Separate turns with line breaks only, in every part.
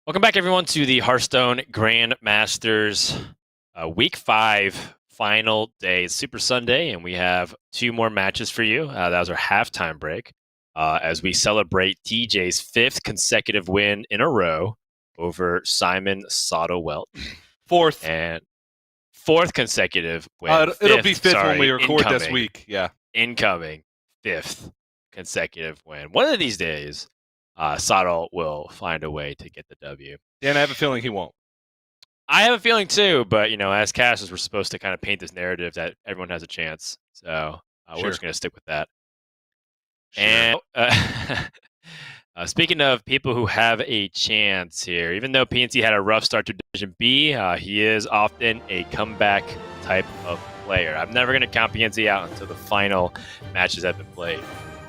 Welcome back, everyone, to the Hearthstone Grandmasters Week 5 final day. It's Super Sunday, and we have two more matches for you. That was our halftime break as we celebrate TJ's 5th consecutive win in a row over Simon Soto-Welt.
Fourth.
And 4th consecutive win.
It'll be 5th when we record this week. Yeah.
Incoming 5th consecutive win. One of these days, Sato will find a way to get the W.
Dan, I have a feeling he won't.
I have a feeling too, but as casters, we're supposed to kind of paint this narrative that everyone has a chance. So we're just going to stick with that. Sure. And speaking of people who have a chance here, even though PNC had a rough start to Division B, he is often a comeback type of player. I'm never going to count PNC out until the final matches have been played.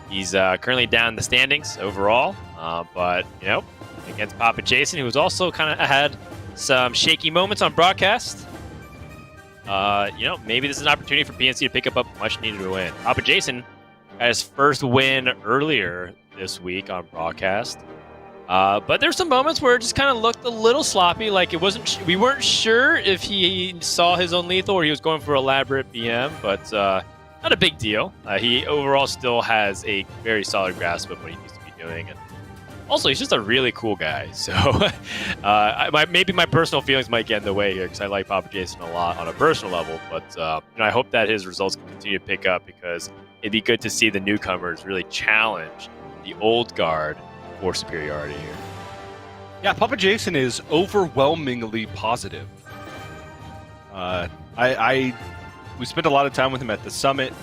He's currently down in the standings overall, but, against PapaJason, who's also kind of had some shaky moments on broadcast, maybe this is an opportunity for PNC to pick up a much-needed win. PapaJason got his first win earlier this week on broadcast, but there's some moments where it just kind of looked a little sloppy, like we weren't sure if he saw his own lethal or he was going for elaborate BM, but not a big deal. He overall still has a very solid grasp of what he needs to be doing, and also he's just a really cool guy. So maybe my personal feelings might get in the way here because I like PapaJason a lot on a personal level, but I hope that his results can continue to pick up because it'd be good to see the newcomers really challenge the old guard for superiority here.
Yeah, PapaJason is overwhelmingly positive. We spent a lot of time with him at the summit,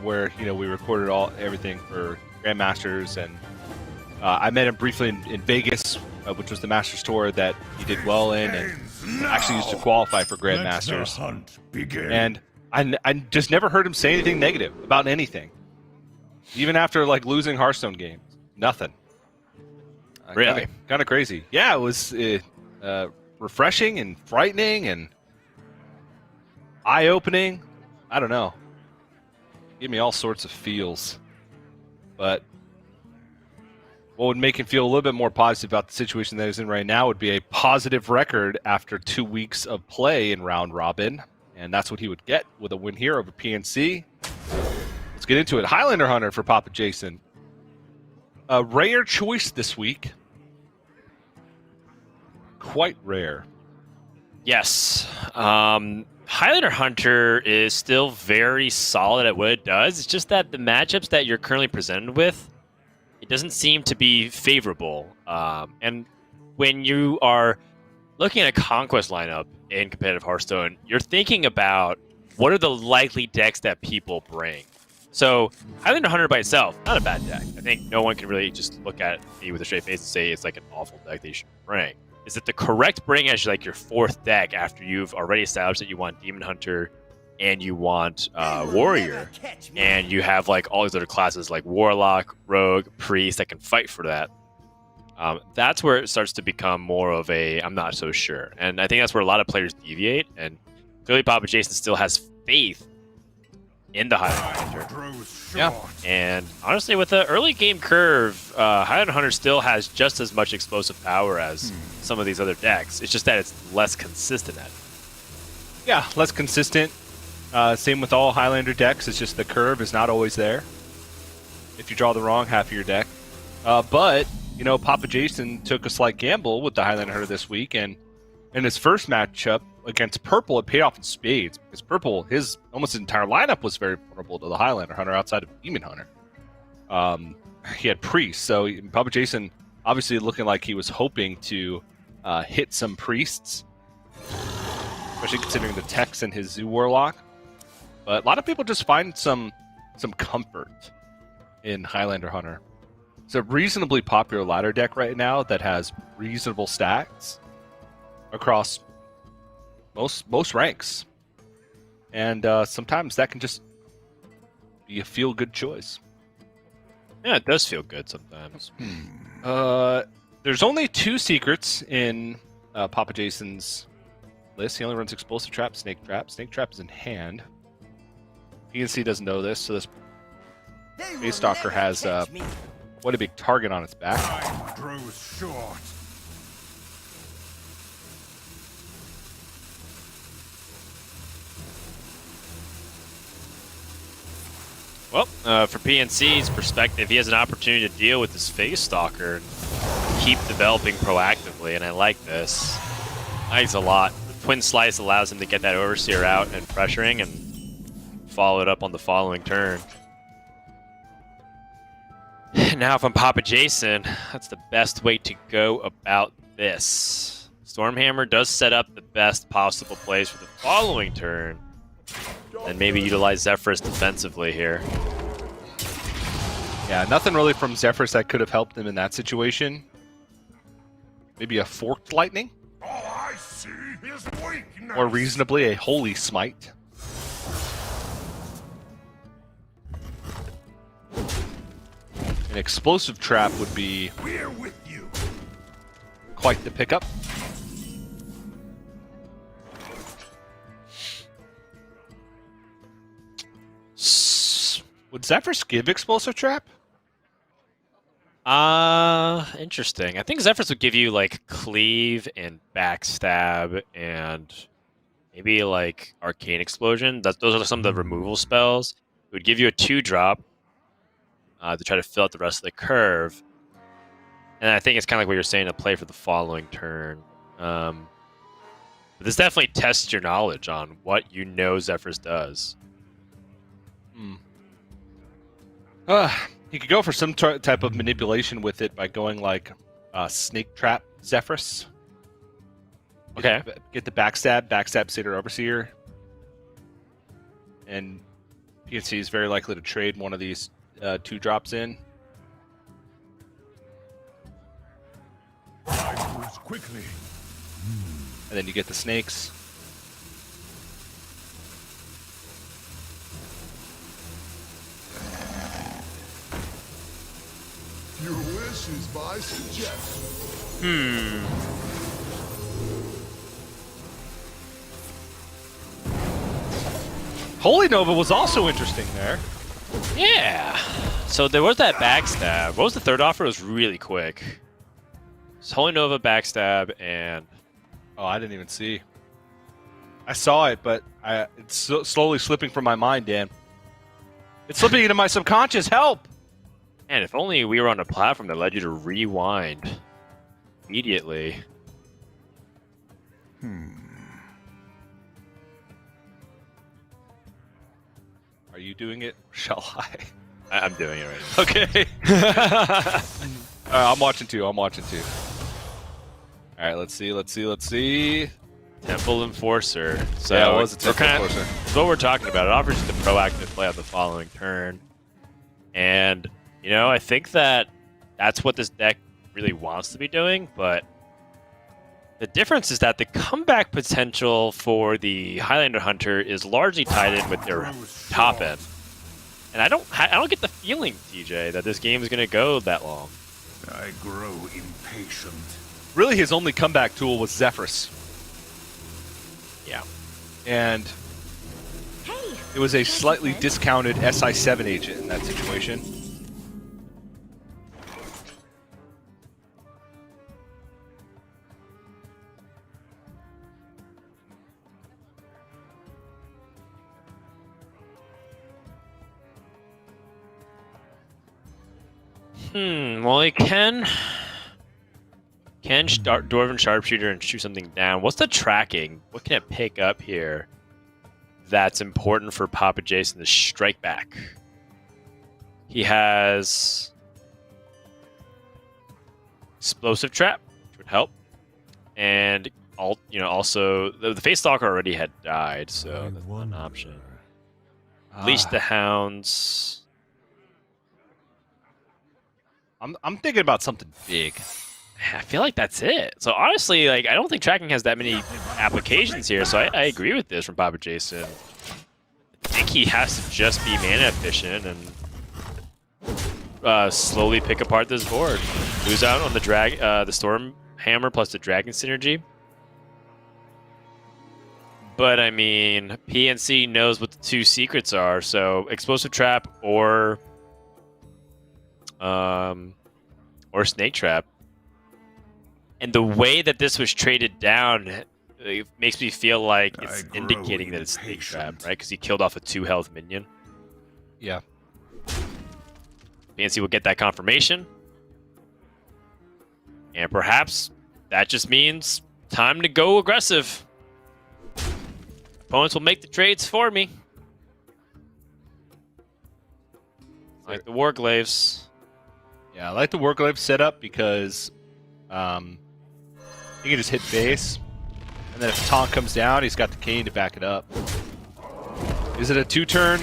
where we recorded everything for Grandmasters, and I met him briefly in Vegas, which was the Masters tour that he did well in, and actually used to qualify for Grandmasters. And I just never heard him say anything negative about anything, even after losing Hearthstone games. Nothing.
Really,
kind of crazy. Yeah, it was refreshing and frightening and eye-opening. I don't know. Give me all sorts of feels. But what would make him feel a little bit more positive about the situation that he's in right now would be a positive record after 2 weeks of play in round robin. And that's what he would get with a win here over PNC. Let's get into it. Highlander Hunter for PapaJason. A rare choice this week. Quite rare.
Yes. Highlander Hunter is still very solid at what it does. It's just that the matchups that you're currently presented with, it doesn't seem to be favorable. And when you are looking at a Conquest lineup in competitive Hearthstone, you're thinking about what are the likely decks that people bring. So Highlander Hunter by itself, not a bad deck. I think no one can really just look at me with a straight face and say it's like an awful deck that you should bring. Is it the correct bring as your 4th deck after you've already established that you want Demon Hunter and you want Warrior, and you have all these other classes like Warlock, Rogue, Priest that can fight for that? That's where it starts to become more of a I'm not so sure. And I think that's where a lot of players deviate, and clearly PapaJason still has faith in the Highlander Hunter.
Yeah.
And honestly, with the early game curve, Highlander Hunter still has just as much explosive power as some of these other decks. It's just that it's less consistent at it.
Yeah, less consistent. Same with all Highlander decks. It's just the curve is not always there if you draw the wrong half of your deck. But, PapaJason took a slight gamble with the Highlander Hunter this week, and in his first matchup against Purple, it paid off in spades, because Purple, almost his entire lineup was very vulnerable to the Highlander Hunter outside of Demon Hunter. He had Priests, so PapaJason obviously looking like he was hoping to hit some Priests, especially considering the techs in his Zoo Warlock. But a lot of people just find some comfort in Highlander Hunter. It's a reasonably popular ladder deck right now that has reasonable stacks across most ranks, and sometimes that can just be a feel-good choice.
Yeah, it does feel good sometimes.
There's only 2 secrets in PapaJason's list. He only runs Explosive Trap, Snake Trap. Snake Trap is in hand. PNC doesn't know this, so this Base Stalker has quite a big target on its back.
Well, for PNC's perspective, he has an opportunity to deal with this Phase Stalker and keep developing proactively, and I like this. Thanks a lot. The Twin Slice allows him to get that Overseer out and pressuring and follow it up on the following turn. Now if I'm PapaJason, that's the best way to go about this. Stormhammer does set up the best possible plays for the following turn. And maybe utilize Zephyrus defensively here.
Yeah, nothing really from Zephyrus that could have helped him in that situation. Maybe a Forked Lightning?
All I see is weakness.
Or reasonably, a Holy Smite. An Explosive Trap would be
We're with you.
quite the pickup. Would Zephyrus give Explosive Trap?
Interesting. I think Zephyrus would give you like Cleave and Backstab and maybe like Arcane Explosion. Those are some of the removal spells. It would give you a 2-drop to try to fill out the rest of the curve. And I think it's kind of like what you're saying, to play for the following turn. But this definitely tests your knowledge on what you know Zephyrus does.
He could go for some type of manipulation with it by going like Snake Trap Zephyrus.
Okay.
Get the backstab Satyr Overseer. And PNC is very likely to trade one of these 2-drops in.
I move quickly.
And then you get the snakes.
Your wish is my suggestion.
Holy Nova was also interesting there.
Yeah. So there was that backstab. What was the third offer? It was really quick. It's Holy Nova, backstab, and
Oh, I didn't even see. I saw it, but it's slowly slipping from my mind, Dan. It's slipping into my subconscious. Help!
man, if only we were on a platform that led you to rewind immediately.
Are you doing it? Shall I?
I'm doing it right
Okay. I'm watching too. All right, let's see.
Temple Enforcer. So
Yeah, it was a
we're
Temple
kinda-
Enforcer.
That's what we're talking about. It offers you the proactive play on the following turn. And, you know, I think that's what this deck really wants to be doing, but the difference is that the comeback potential for the Highlander Hunter is largely tied in with their top end. And I don't get the feeling, TJ, that this game is going to go that long.
I grow impatient.
Really, his only comeback tool was Zephyrus.
Yeah.
And it was a slightly discounted SI7 agent in that situation.
Well, he can start Dwarven Sharpshooter and shoot something down. What's the tracking? What can it pick up here that's important for PapaJason to strike back? He has Explosive Trap, which would help, and also the Face Stalker already had died, so that's not an option. Leash the Hounds.
I'm thinking about something big.
I feel like that's it. So honestly, like I don't think tracking has that many applications here. So I agree with this from PapaJason. I think he has to just be mana efficient and slowly pick apart this board. Lose out on the the Storm Hammer plus the Dragon synergy. But I mean, PNC knows what the two secrets are. So Explosive Trap or Snake Trap. And the way that this was traded down, it makes me feel like it's indicating that it's Snake Trap, right? Because he killed off a 2-health minion.
Yeah.
PNC will get that confirmation. And perhaps that just means time to go aggressive. Opponents will make the trades for me. Like the Warglaves.
Yeah, I like the Warglaive setup because he can just hit base. And then if Taunt comes down, he's got the Cane to back it up. Is it a 2-turn?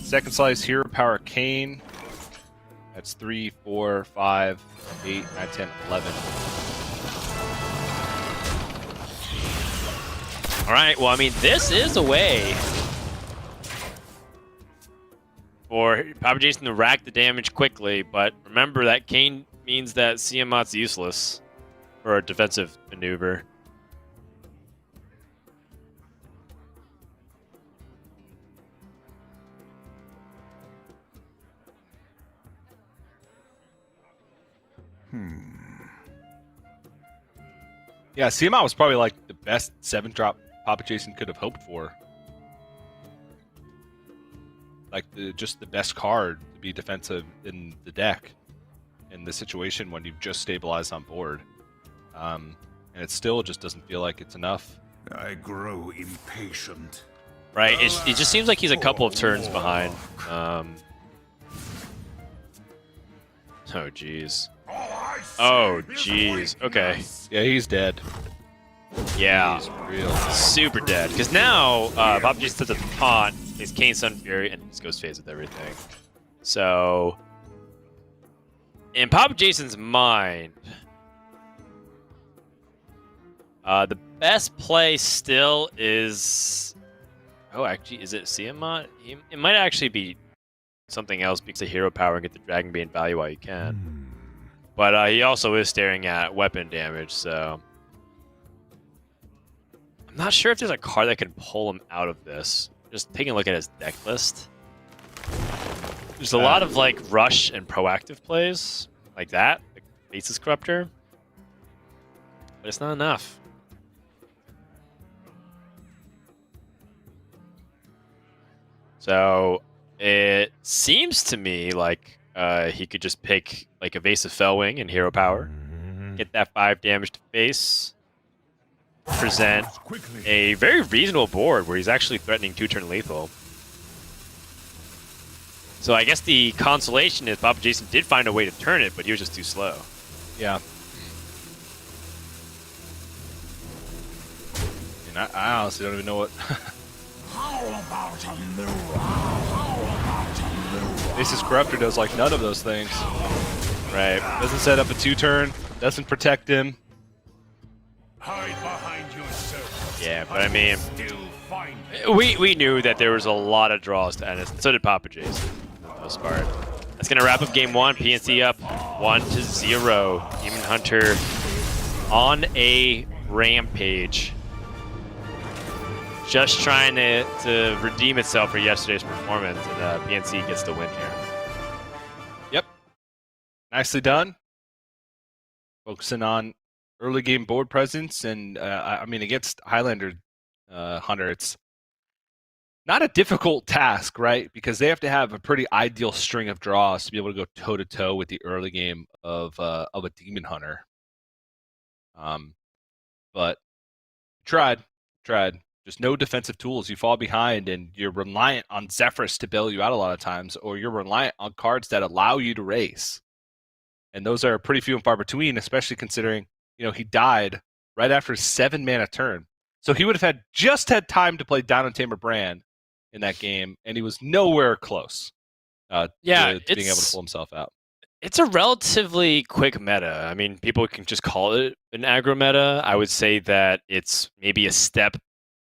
Second slice, Hero Power Cane. That's 3, 4, 5, 8, 9, 10, 11.
All right, well, I mean, this is a way for PapaJason to rack the damage quickly, but remember that Cane means that Tiamat's useless for a defensive maneuver.
Yeah, Tiamat was probably like the best 7-drop PapaJason could have hoped for. Like just the best card to be defensive in the deck in the situation when you've just stabilized on board. And it still just doesn't feel like it's enough.
I grow impatient.
Right, it just seems like he's a couple of turns behind. Oh, jeez. Oh, jeez. Okay.
Yeah, he's dead.
Yeah.
He's real.
Super dead. Because now, PapaJason sets up the taunt, his Cane Sun Fury, and just goes phase with everything. So, in PapaJason's mind, the best play still is... Oh, actually, is it Tiamat? It might actually be something else because of Hero Power and get the Dragon Bane value while you can. But he also is staring at weapon damage, so... I'm not sure if there's a card that can pull him out of this. Just taking a look at his deck list. There's a lot of like rush and proactive plays like that, like Faces Corruptor. But it's not enough. So it seems to me like he could just pick like Evasive Fellwing and Hero Power. Get that 5 damage to face. Present a very reasonable board where he's actually threatening 2-turn lethal. So I guess the consolation is PapaJason did find a way to turn it, but he was just too slow.
Yeah. And I honestly don't even know what... Faces Corruptor does like none of those things.
Right.
Doesn't set up a 2-turn, doesn't protect him.
Hide behind yourself.
Yeah, but I mean,
Still find
we knew that there was a lot of draws to end it, and so did PapaJason, for the most part. That's going to wrap up game 1. PNC up 1-0. Demon Hunter on a rampage. Just trying to redeem itself for yesterday's performance, and PNC gets the win here.
Yep. Nicely done. Focusing on early game board presence, and I mean, against Highlander Hunter, it's not a difficult task, right? Because they have to have a pretty ideal string of draws to be able to go toe-to-toe with the early game of a Demon Hunter. But tried. Just no defensive tools. You fall behind, and you're reliant on Zephrys to bail you out a lot of times, or you're reliant on cards that allow you to race. And those are pretty few and far between, especially considering, you know, he died right after 7 mana turn. So he would have had time to play Down and Tamer Brand in that game, and he was nowhere close to being able to pull himself out.
It's a relatively quick meta. I mean, people can just call it an aggro meta. I would say that it's maybe a step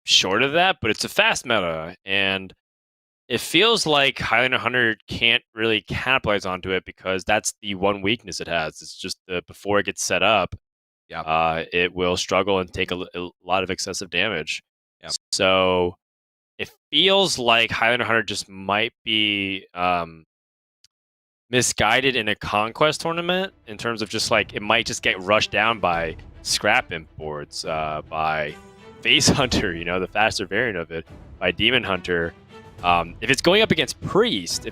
short of that, but it's a fast meta, and it feels like Highlander Hunter can't really capitalize onto it because that's the one weakness it has. It's just before it gets set up, it will struggle and take a lot of excessive damage.
Yep.
So it feels like Highlander Hunter just might be misguided in a conquest tournament in terms of just like it might just get rushed down by scrap imp boards, by Face Hunter, you know, the faster variant of it, by Demon Hunter. If it's going up against Priest,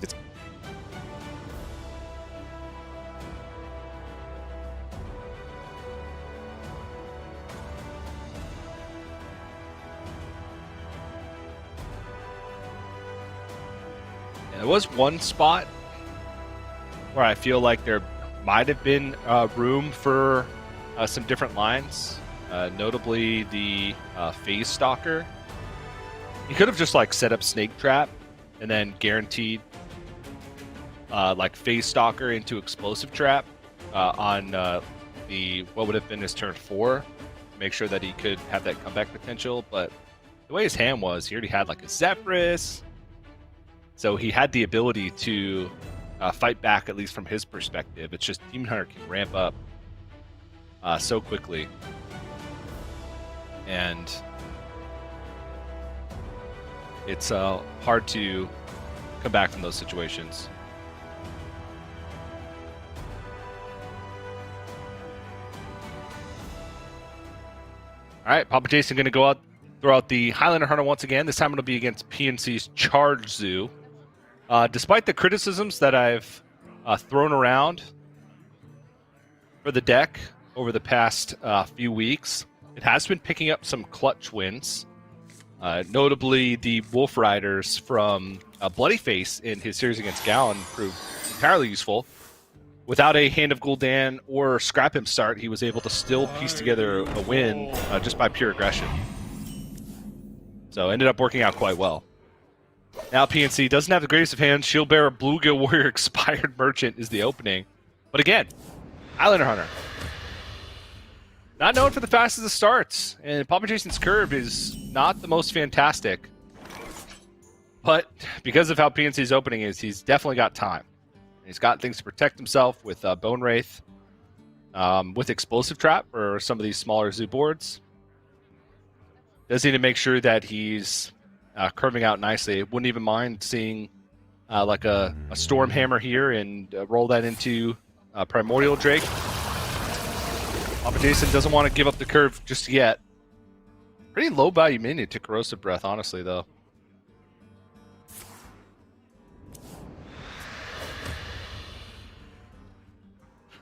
There was one spot where I feel like there might have been room for some different lines, notably the Phase Stalker. He could have just like set up Snake Trap and then guaranteed like Phase Stalker into Explosive Trap on the what would have been his turn 4, to make sure that he could have that comeback potential. But the way his hand was, he already had like a Zephyrus, so he had the ability to fight back, at least from his perspective. It's just Demon Hunter can ramp up so quickly, and it's hard to come back from those situations. All right, PapaJason going to go out, throw out the Highlander Hunter once again. This time it'll be against PNC's Charge Zoo. Despite the criticisms that I've thrown around for the deck over the past few weeks, it has been picking up some clutch wins. Notably, the Wolf Riders from Bloody Face in his series against Gallon proved entirely useful. Without a Hand of Gul'dan or Scrap Him start, he was able to still piece together a win just by pure aggression. So ended up working out quite well. Now PNC doesn't have the greatest of hands. Shield Bearer, Bluegill Warrior, Expired Merchant is the opening. But again, Highlander Hunter. Not known for the fastest of starts, and PapaJason's curve is not the most fantastic. But because of how PNC's opening is, he's definitely got time. He's got things to protect himself with Bone Wraith, with Explosive Trap for some of these smaller zoo boards. Does need to make sure that he's curving out nicely. Wouldn't even mind seeing like a Storm Hammer here and roll that into Primordial Drake. PapaJason doesn't want to give up the curve just yet. Pretty low value minion to Corrosive Breath, honestly, though.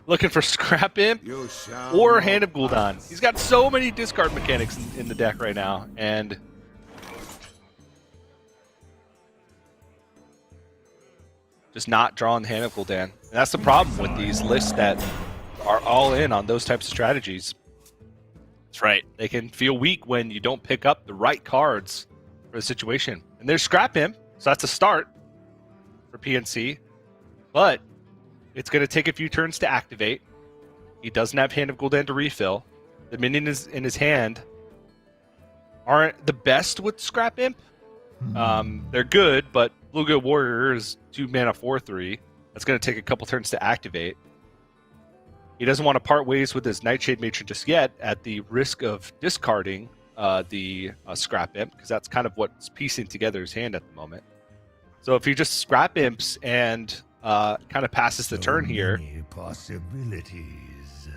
Looking for Scrap Imp or Hand of Gul'dan. He's got so many discard mechanics in the deck right now, and just not drawing Hand of Gul'dan. And that's the problem with these lists that are all in on those types of strategies.
That's right.
They can feel weak when you don't pick up the right cards for the situation. And there's Scrap Imp, so that's a start for PNC. But it's going to take a few turns to activate. He doesn't have Hand of Gul'dan to refill. The minions in his hand aren't the best with Scrap Imp. They're good, but Bluegill Warrior is 2 mana 4/3. That's going to take a couple turns to activate. He doesn't want to part ways with his Nightshade Matron just yet, at the risk of discarding the Scrap Imp, because that's kind of what's piecing together his hand at the moment. So if he just Scrap Imps and kind of passes the turn here,
Possibilities.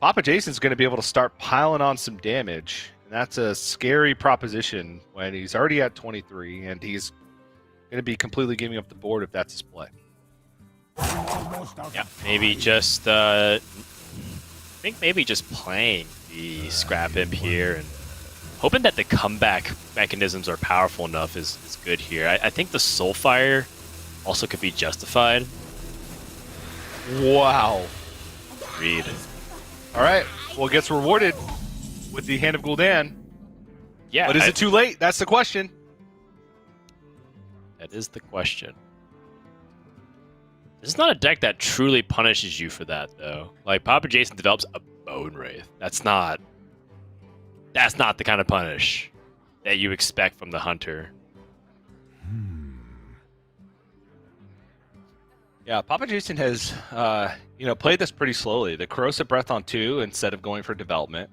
PapaJason's going to be able to start piling on some damage. And that's a scary proposition when he's already at 23, and he's going to be completely giving up the board if that's his play.
Yeah, maybe just I think maybe just playing the Scrap Imp here and hoping that the comeback mechanisms are powerful enough is good here. I think the Soulfire also could be justified.
Wow.
Read.
All right. Well, it gets rewarded with the Hand of Gul'dan.
Yeah.
But is it too late? That's the question.
That is the question. This is not a deck that truly punishes you for that, though. Like, PapaJason develops a Bone Wraith. That's not the kind of punish that you expect from the Hunter.
Yeah, PapaJason has, played this pretty slowly. The Corrosive Breath on 2 instead of going for development.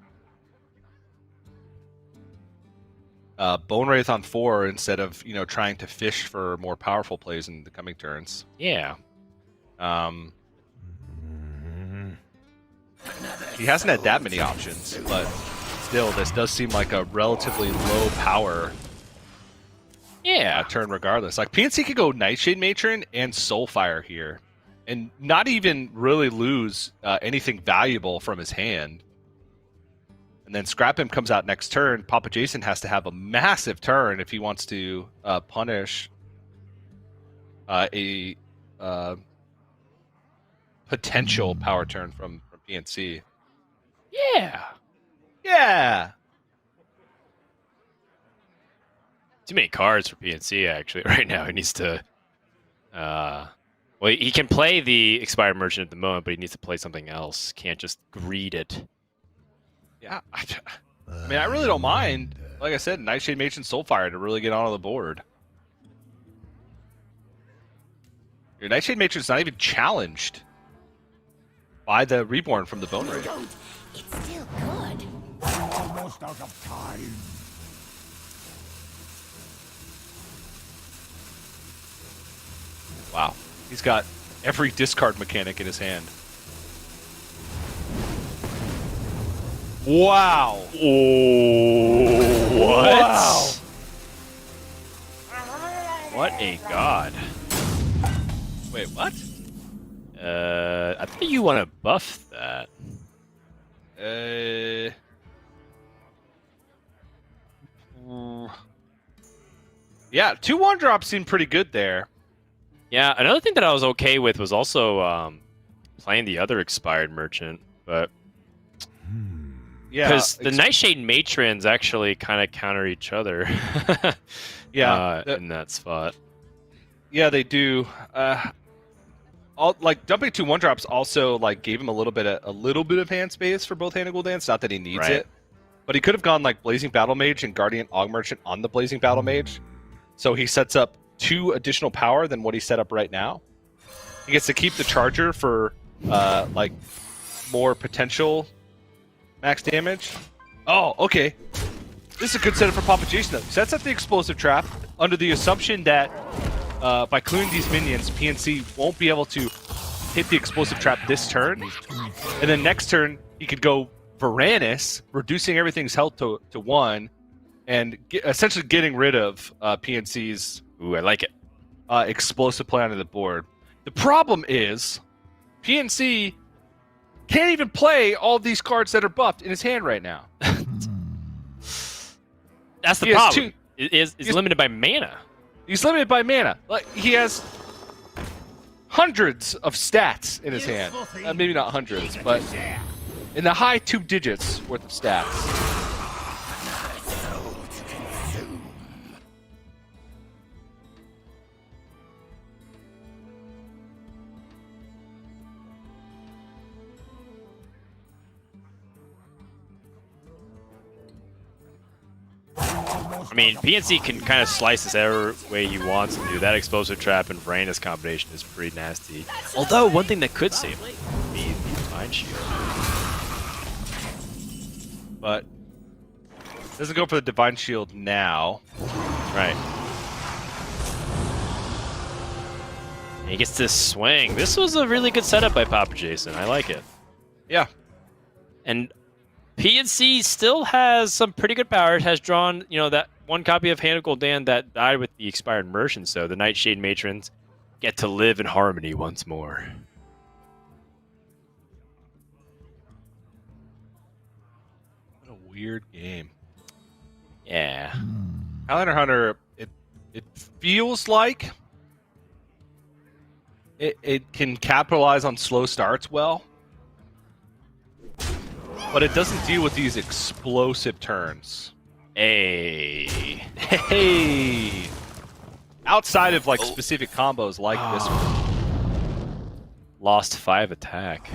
Bone Wraith on 4 instead of, trying to fish for more powerful plays in the coming turns.
Yeah.
He hasn't had that many options, but still, this does seem like a relatively low power turn regardless. Like, PNC could go Nightshade Matron and Soulfire here and not even really lose anything valuable from his hand. And then Scrap Him comes out next turn. PapaJason has to have a massive turn if he wants to punish a potential power turn from PNC.
Yeah.
Yeah.
Too many cards for PNC actually right now. He needs to. Well, he can play the expired merchant at the moment, but he needs to play something else. Can't just greed it.
Yeah. I mean, I really don't mind. Like I said, Nightshade Matron Soulfire to really get onto the board. Your Nightshade Matron's not even challenged by the Reborn from the Bone Raid.
It's still good.
Almost out of time.
Wow. He's got every discard mechanic in his hand. Wow.
Oh, what?
Wow.
What a god.
Wait, what?
I think you want to buff that.
Yeah, 2 1-drops seem pretty good there.
Yeah, another thing that I was okay with was also playing the other expired merchant, but
Yeah,
because the Nightshade Matrons actually kind of counter each other.
Yeah,
in that spot.
Yeah, they do. Like dumping 2 1-drops also like gave him a little bit of hand space for both Hand and Gul'dan. Not that he needs it, but he could have gone like Blazing Battle Mage and Guardian Og Merchant on the Blazing Battle Mage, so he sets up 2 additional power than what he set up right now. He gets to keep the Charger for like more potential max damage. Oh, okay. This is a good setup for PapaJason though. Sets up the Explosive Trap under the assumption that by clearing these minions, PNC won't be able to hit the Explosive Trap this turn. And then next turn, he could go Varanus, reducing everything's health to 1, and essentially getting rid of PNC's
Ooh, I like it.
explosive play onto the board. The problem is, PNC can't even play all these cards that are buffed in his hand right now.
That's the
He has
problem. He's limited by mana.
He's limited by mana. Like he has hundreds of stats in his hand. Maybe not hundreds, but in the high 2 digits worth of stats.
I mean, PNC can kind of slice this every way he wants to do. That Explosive Trap and Varanus combination is pretty nasty. Although, one thing that could save him would be the Divine Shield.
But doesn't go for the Divine Shield now.
Right. And he gets this swing. This was a really good setup by PapaJason. I like it.
Yeah.
And PNC still has some pretty good power. It has drawn, that 1 copy of Hand of Gul'dan that died with the expired merchant, so the Nightshade Matrons get to live in harmony once more.
What a weird game.
Yeah.
Highlander Hunter, it feels like it can capitalize on slow starts well. But it doesn't deal with these explosive turns.
Hey.
Outside of like specific combos like this one.
Lost 5 attack.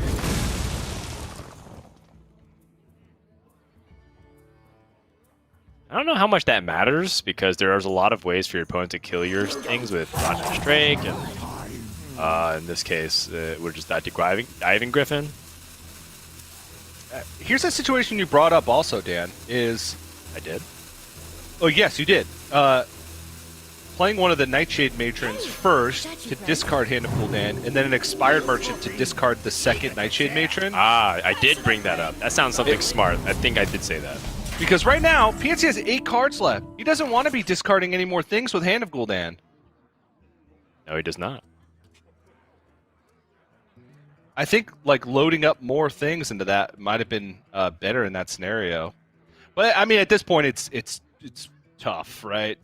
I don't know how much that matters, because there's a lot of ways for your opponent to kill your things with Roger's Drake, and in this case, we're just diving Griffin.
Here's a situation you brought up also, Dan, is...
I did?
Oh, yes, you did. Playing one of the Nightshade Matrons first to discard Hand of Gul'dan, and then an expired merchant to discard the second Nightshade Matron.
Ah, I did bring that up. That sounds something smart. I think I did say that.
Because right now, PNC has 8 cards left. He doesn't want to be discarding any more things with Hand of Gul'dan.
No, he does not.
I think like loading up more things into that might have been better in that scenario. But I mean, at this point, it's tough, right?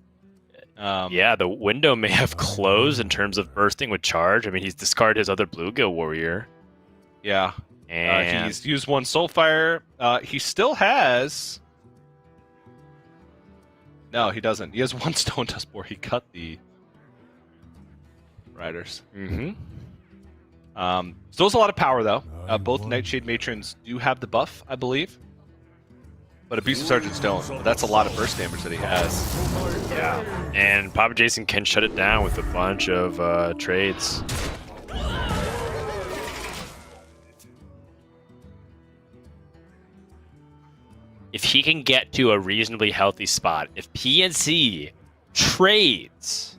Yeah, the window may have closed in terms of bursting with charge. I mean, he's discarded his other bluegill warrior.
Yeah.
And
He's used one Soulfire. He still has... No, he doesn't. He has one Stone Dust Boar. He cut the Riders. Still has a lot of power, though. Both Nightshade Matrons do have the buff, I believe. But Abusive Sergeants don't. But that's a lot of burst damage that he has.
yeah, and PapaJason can shut it down with a bunch of trades. If he can get to a reasonably healthy spot, if PNC trades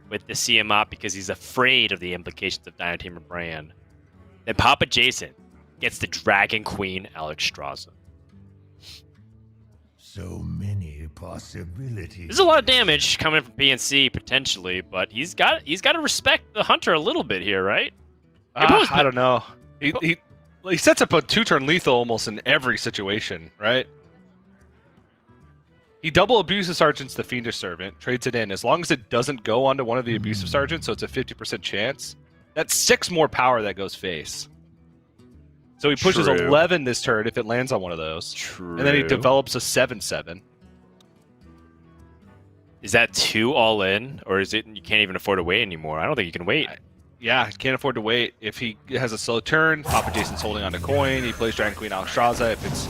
with the CM op because he's afraid of the implications of Dino brand, then PapaJason gets the Dragon Queen Alexstrasza.
So many possibilities.
There's a lot of damage coming from PNC potentially, but he's got to respect the hunter a little bit here, right?
I don't know. He sets up a 2-turn lethal almost in every situation, right? He double Abusive Sergeants the Fiendish Servant, trades it in. As long as it doesn't go onto one of the Abusive Sergeants, so it's a 50% chance, that's 6 more power that goes face. So he pushes 11 this turn if it lands on one of those.
True.
And then he develops a 7/7.
Is that 2 all in, or is it you can't even afford to wait anymore? I don't think you can wait.
Yeah, can't afford to wait. If he has a slow turn, PapaJason's holding on to coin. He plays Dragon Queen Alexstrasza. If it's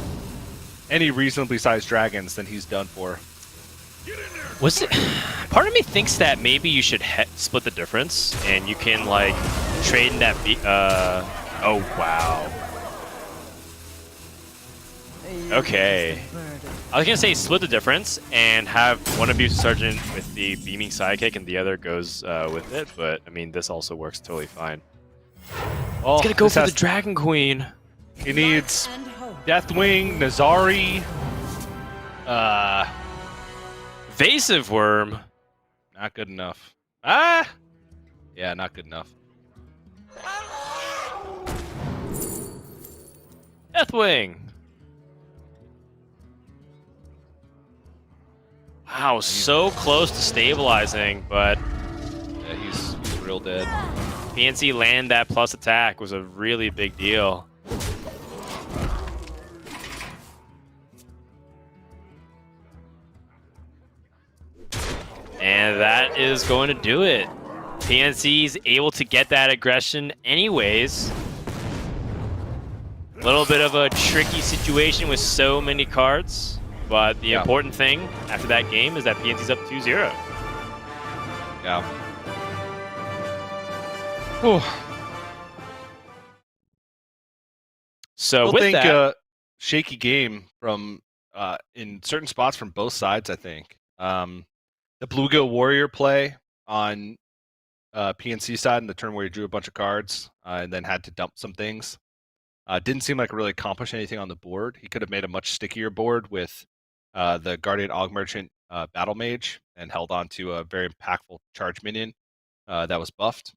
any reasonably sized dragons, then he's done for.
Was it? Part of me thinks that maybe you should split the difference, and you can like trade in that. Oh wow. Okay. I was gonna say split the difference and have one Abusive Sergeant with the beaming sidekick and the other goes with it, but I mean this also works totally fine.
Oh,
He's gonna go for the Dragon Queen.
He needs Deathwing, Nazari,
Evasive Worm.
not good enough. Yeah, not good enough.
Deathwing. Wow, so close to stabilizing, but
Yeah, he's real dead.
PNC land that plus attack was a really big deal. And that is going to do it. PNC's able to get that aggression anyways. A little bit of a tricky situation with so many cards. But the important thing after that game is that PNC's up 2-0.
Yeah. Whew.
So
I
with
think
that,
shaky game from in certain spots from both sides. I think the Bluegill Warrior play on PNC side in the turn where he drew a bunch of cards and then had to dump some things didn't seem like it really accomplished anything on the board. He could have made a much stickier board with the Guardian Og Merchant Battle Mage and held on to a very impactful charge minion that was buffed.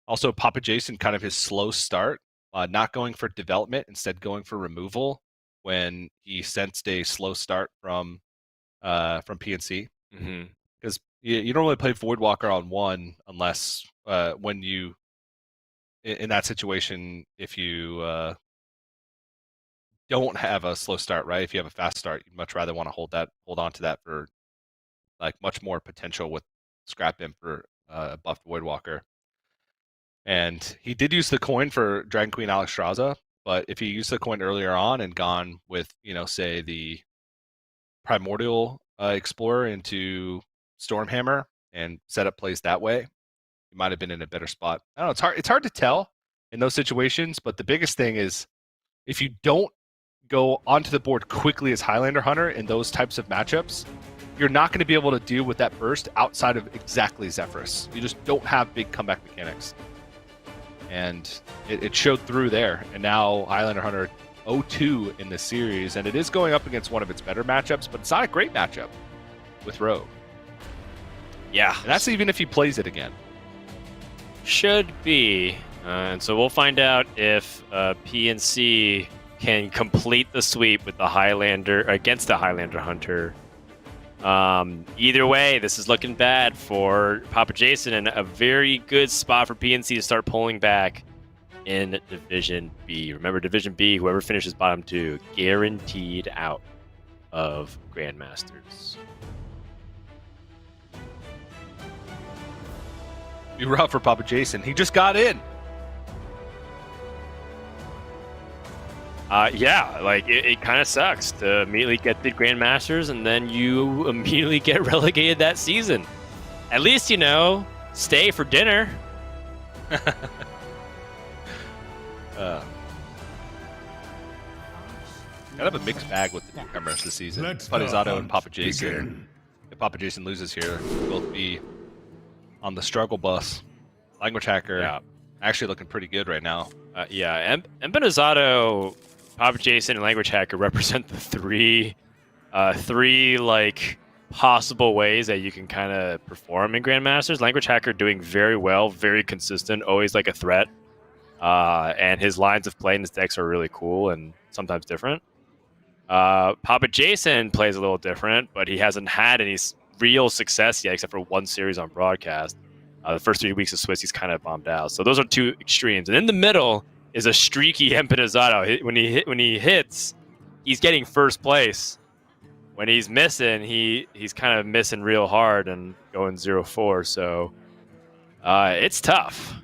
Also, PapaJason, kind of his slow start, not going for development, instead going for removal when he sensed a slow start from PNC. Because you don't really play Voidwalker on 1 unless when you, in that situation, if you don't have a slow start, right? If you have a fast start, you'd much rather want to hold on to that for like much more potential with Scrap Imp for buffed Voidwalker. And he did use the coin for Dragon Queen Alexstrasza, but if he used the coin earlier on and gone with, say the Primordial Explorer into Stormhammer and set up plays that way, he might have been in a better spot. I don't know. It's hard to tell in those situations, but the biggest thing is if you don't go onto the board quickly as Highlander Hunter in those types of matchups, you're not going to be able to deal with that burst outside of exactly Zephyrus. You just don't have big comeback mechanics. And it showed through there. And now Highlander Hunter 0-2 in this series, and it is going up against one of its better matchups, but it's not a great matchup with Rogue.
Yeah.
And that's even if he plays it again.
Should be. And so we'll find out if PNC can complete the sweep with the Highlander against the Highlander Hunter Either way, this is looking bad for PapaJason, and a very good spot for PNC to start pulling back in Division B. Remember, Division B, whoever finishes bottom 2, guaranteed out of Grandmasters.
Be rough for PapaJason. He just got in.
Yeah, like it kind of sucks to immediately get the Grandmasters and then you immediately get relegated that season. At least, stay for dinner.
Kind of a mixed bag with the newcomers this season. PapaJason and PapaJason. If PapaJason loses here, we'll both be on the struggle bus. Language Hacker, actually looking pretty good right now.
Empanazato, PapaJason, and Language Hacker represent the three like possible ways that you can kind of perform in Grandmasters. Language Hacker doing very well, very consistent, always like a threat. And his lines of play in his decks are really cool and sometimes different. PapaJason plays a little different, but he hasn't had any real success yet, except for one series on broadcast. The first 3 weeks of Swiss, he's kind of bombed out. So those are two extremes. And in the middle is a streaky Empanazato. When he hits, he's getting first place. When he's missing, he's kind of missing real hard and going 0-4. So it's tough.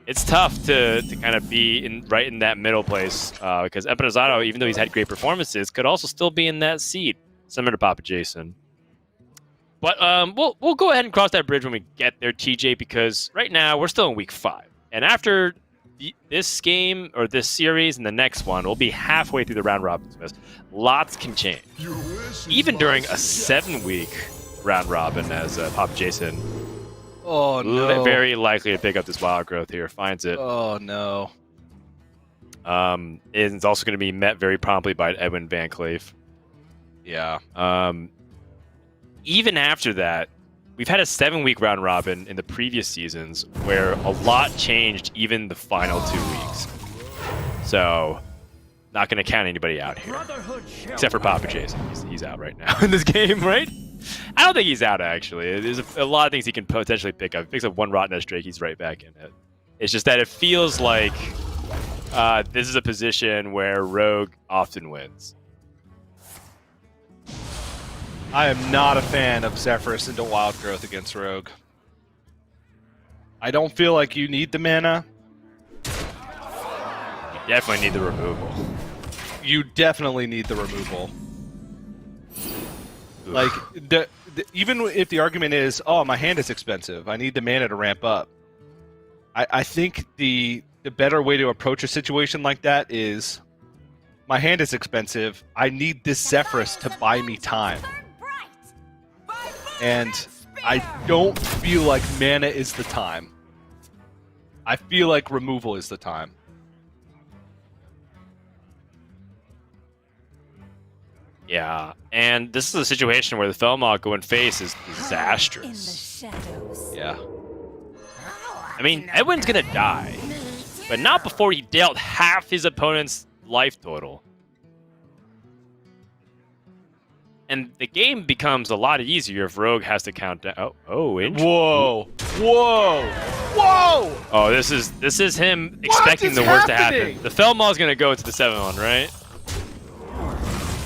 It's tough to kind of be right in that middle place because Empanazato, even though he's had great performances, could also still be in that seat, similar to PapaJason. But we'll go ahead and cross that bridge when we get there, TJ, because right now we're still in week 5. And after this game or this series and the next one, we'll be halfway through the round robin. Lots can change. Even during a 7-week round robin, as PapaJason, very likely to pick up this wild growth here, finds it.
Oh, no.
It's also going to be met very promptly by Edwin Van Cleef.
Yeah.
Even after that, we've had a 7-week round robin in the previous seasons where a lot changed even the final 2 weeks. So, not going to count anybody out here. Except for PapaJason. He's out right now in this game, right? I don't think he's out, actually. There's a lot of things he can potentially pick up. If he picks up one Rotten Drake, he's right back in it. It's just that it feels like this is a position where Rogue often wins.
I am not a fan of Zephyrus into Wild Growth against Rogue. I don't feel like you need the mana.
You definitely need the removal.
You definitely need the removal. Oof. Like, even if the argument is, oh, my hand is expensive, I need the mana to ramp up. I think the better way to approach a situation like that is, my hand is expensive, I need this Zephyrus to buy me time. And I don't feel like mana is the time. I feel like removal is the time.
Yeah, and this is a situation where the Felmog going face is disastrous.
In the shadows.
Yeah.
I mean, Edwin's gonna die, but not before he dealt half his opponent's life total. And the game becomes a lot easier if Rogue has to count down.
Whoa!
Oh, this is him expecting the worst to happen. The Felmaw's gonna go into the 7-1, right?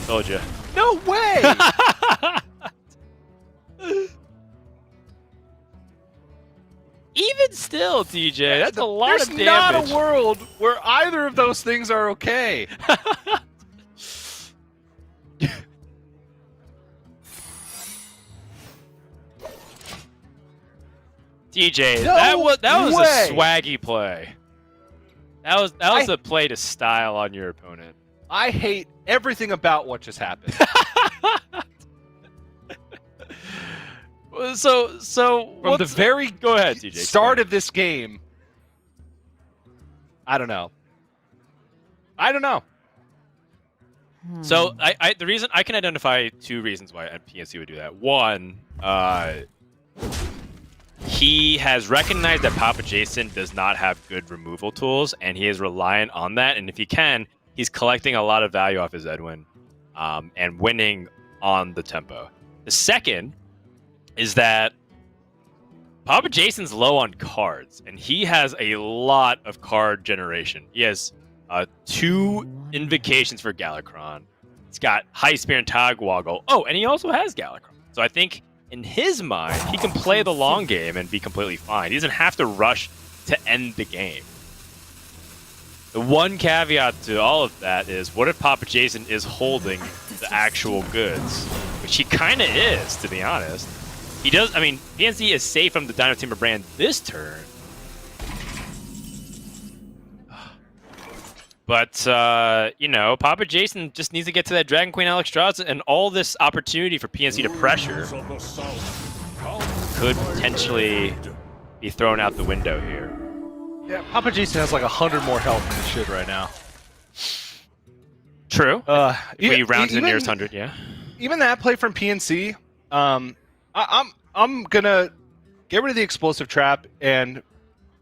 Told you.
No way!
Even still, TJ, that's a lot of damage.
There's not a world where either of those things are okay.
TJ,
No
that was
way.
a swaggy play. That was a play to style on your opponent.
I hate everything about what just happened.
So
From the very
go ahead, TJ.
start of this game, I don't know.
So the reason I can identify 2 reasons why PNC would do that. One, he has recognized that PapaJason does not have good removal tools, and he is reliant on that. And if he can, he's collecting a lot of value off his Edwin, and winning on the tempo. The second is that PapaJason's low on cards, and he has a lot of card generation. He has 2 invocations for Galakron. He's got High Spear and Tagwoggle. Oh, and he also has Galakron. So I think in his mind, he can play the long game and be completely fine. He doesn't have to rush to end the game. The one caveat to all of that is, what if PapaJason is holding the actual goods? Which he kind of is, to be honest. He does. I mean, PNC is safe from the Dino Tamer brand this turn. But, you know, PapaJason just needs to get to that Dragon Queen Alexstrasza, and all this opportunity for PNC to pressure could potentially be thrown out the window here.
Yeah, PapaJason has like 100 more health than he should right now.
True. If we round to the
even-
nearest 100, yeah.
Even that play from PNC, I'm gonna get rid of the explosive trap and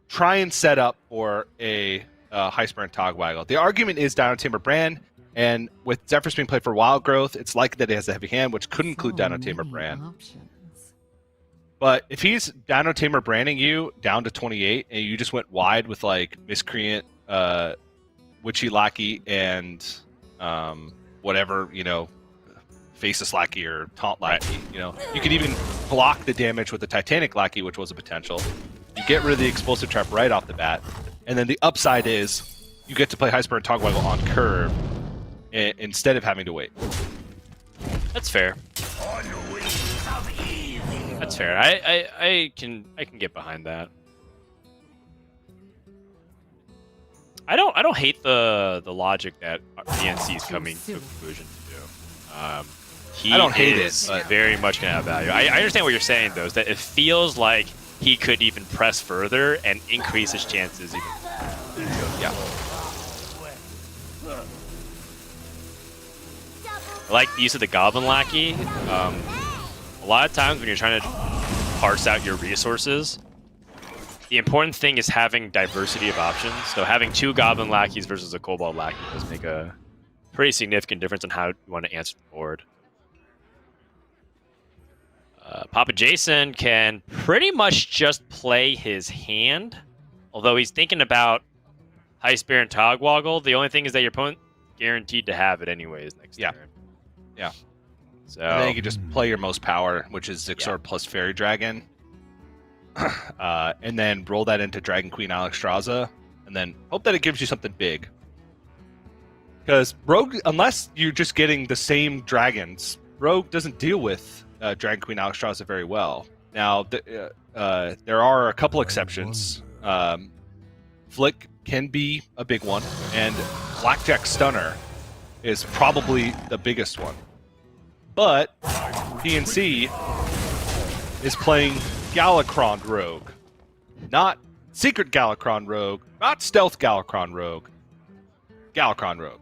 try and set up for a High Spear and Togwaggle. The argument is Dino Tamer Brand, and with Zephyrus being played for Wild Growth, it's likely that he has a heavy hand, which could include Dino Tamer Brand. But if he's Dino Tamer branding you down to 28, and you just went wide with like Miscreant, Witchy Lackey, and whatever, you know, Faceless Lackey or Taunt Lackey, you know, you could even block the damage with the Titanic Lackey, which was a potential. You get rid of the explosive trap right off the bat, and then the upside is you get to play High Spear and Togwaggle on curve instead of having to wait.
That's fair. That's fair. I can get behind that. I don't hate the logic that PNC is coming to a conclusion to.
I don't hate it,
is
but
very much going to have value. I understand what you're saying, though, is that it feels like he could even press further and increase his chances even.
yeah.
I like the use of the Goblin Lackey. A lot of times when you're trying to parse out your resources, the important thing is having diversity of options. So having 2 Goblin Lackeys versus a Kobold Lackey does make a pretty significant difference in how you want to answer the board. PapaJason can pretty much just play his hand, although he's thinking about High Spear and Togwaggle. The only thing is that your opponent guaranteed to have it anyways next turn.
Yeah.
So
And then you can just play your most power, which is Zixor plus Fairy Dragon, and then roll that into Dragon Queen Alexstrasza, and then hope that it gives you something big. Because Rogue, unless you're just getting the same dragons, Rogue doesn't deal with Dragon Queen Alexstrasza very well. Now, there are a couple exceptions. Flick can be a big one, and Blackjack Stunner is probably the biggest one. But PNC is playing Galakron Rogue. Not Secret Galakron Rogue, not Stealth Galakron Rogue. Galakron Rogue.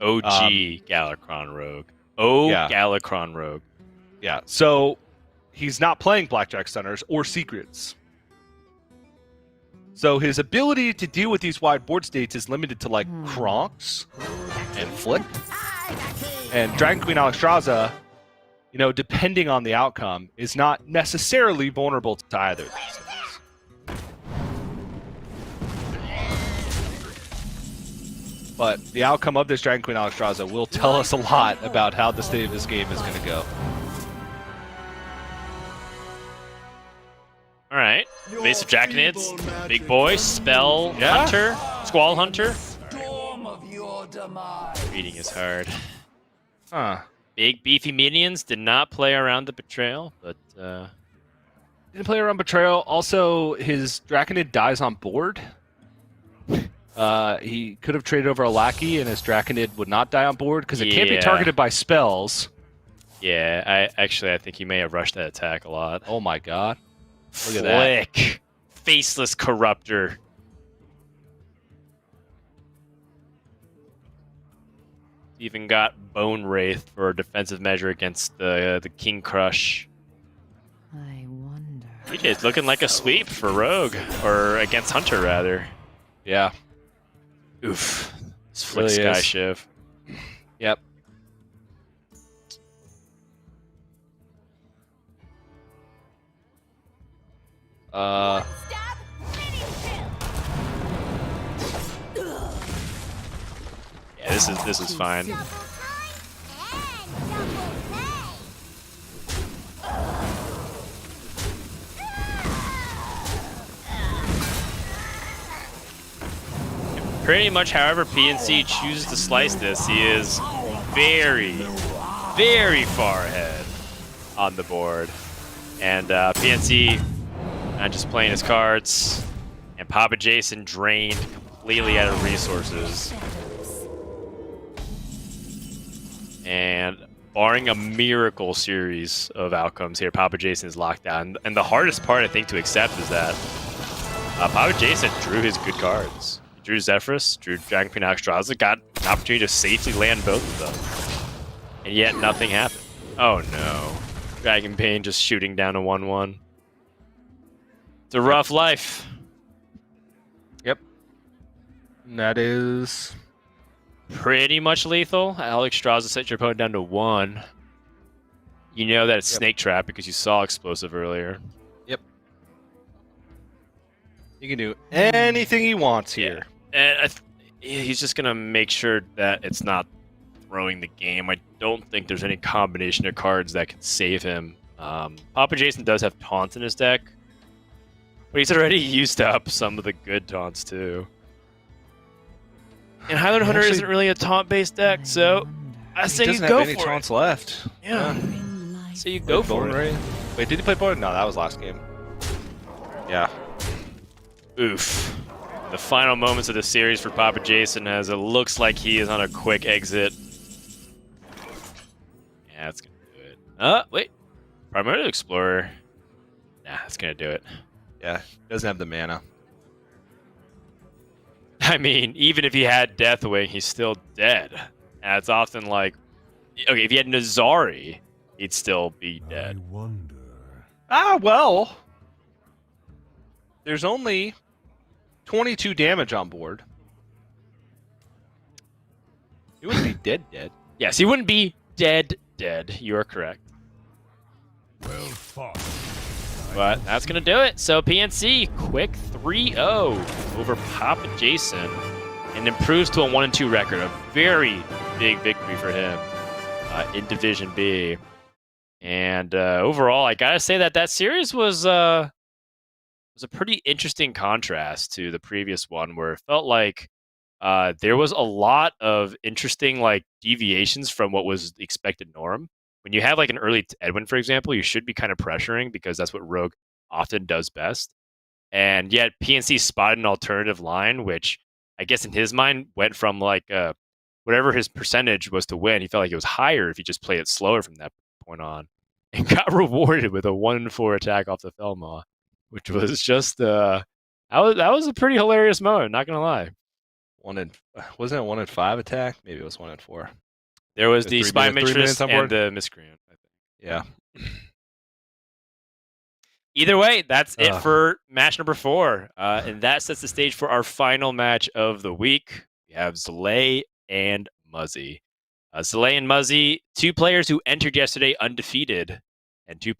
OG Galakron Rogue.
Yeah.
Galakron Rogue.
Yeah, so he's not playing Blackjack Stunners or Secrets. So his ability to deal with these wide board states is limited to like Kronks and Flick. And Dragon Queen Alexstrasza, you know, depending on the outcome, is not necessarily vulnerable to either of these things. But the outcome of this Dragon Queen Alexstrasza will tell us a lot about how the state of this game is going to go.
All right. Base of Draconids. Big boy. Spell Hunter. Squall Hunter. Reading is hard.
Huh.
Big beefy minions did not play around the betrayal, but
Didn't play around Betrayal. Also, his Draconid dies on board. He could have traded over a Lackey, and his Draconid would not die on board because it can't be
Yeah.
targeted by spells.
yeah, I think he may have rushed that attack a lot.
Oh my god. Look at that.
Flick. Faceless Corruptor. Even got Bone Wraith for a defensive measure against the King Crush.
I wonder.
It's looking like a sweep for Rogue, or against Hunter rather.
Yeah.
Oof. This Flick
Really
Sky
is.
Shiv.
Yep.
Yeah, this is fine. Pretty much however PNC chooses to slice this, he is very, very far ahead on the board. And PNC not just playing his cards, and PapaJason drained completely out of resources. And barring a miracle series of outcomes here, PapaJason is locked down. And the hardest part, I think, to accept is that PapaJason drew his good cards. He drew Zephyrus, drew Dragon Queen Alexstrasza, got an opportunity to safely land both of them. And yet nothing happened. Oh no. Dragon Bane just shooting down a 1-1. It's a rough life.
Yep. And that is
Pretty much lethal. Alexstrasza set your opponent down to 1. You know that it's Snake Trap because you saw Explosive earlier.
Yep. He can do anything he wants here.
And he's just going to make sure that it's not throwing the game. I don't think there's any combination of cards that can save him. PapaJason does have taunts in his deck, but he's already used up some of the good taunts too. And Highland Hunter isn't really a taunt-based deck, so I say you go for it. He doesn't have any
taunts left.
Yeah. So you go for it.
Wait, did he play Bowling? No, that was last game. Yeah.
Oof. The final moments of the series for PapaJason as it looks like he is on a quick exit. Yeah, that's gonna do it. Wait. Primordial Explorer. Nah, that's gonna do it.
Yeah, doesn't have the mana.
I mean, even if he had Deathwing, he's still dead. And it's often like, okay, if he had Nazari, he'd still be dead.
I wonder.
Well. There's only 22 damage on board. He wouldn't be dead.
Yes, he wouldn't be dead. You are correct.
Well fought.
But that's going to do it. So PNC, quick 3-0 over PapaJason and improves to a 1-2 record. A very big victory for him in Division B. And overall, I got to say that series was a pretty interesting contrast to the previous one where it felt like there was a lot of interesting deviations from what was the expected norm. When you have an early Edwin, for example, you should be kind of pressuring because that's what Rogue often does best. And yet PNC spotted an alternative line, which I guess in his mind went from whatever his percentage was to win. He felt like it was higher if he just played it slower from that point on, and got rewarded with a 1-4 attack off the Felmaw, which was just that was a pretty hilarious moment. Not gonna lie.
Wasn't it 1-5 attack? Maybe it was 1-4.
There was the Spy Mistress and the Miscreant, I think.
Yeah.
Either way, that's it for match number 4. And that sets the stage for our final match of the week. We have Zalay and Muzzy. Zalay and Muzzy, 2 players who entered yesterday undefeated, and 2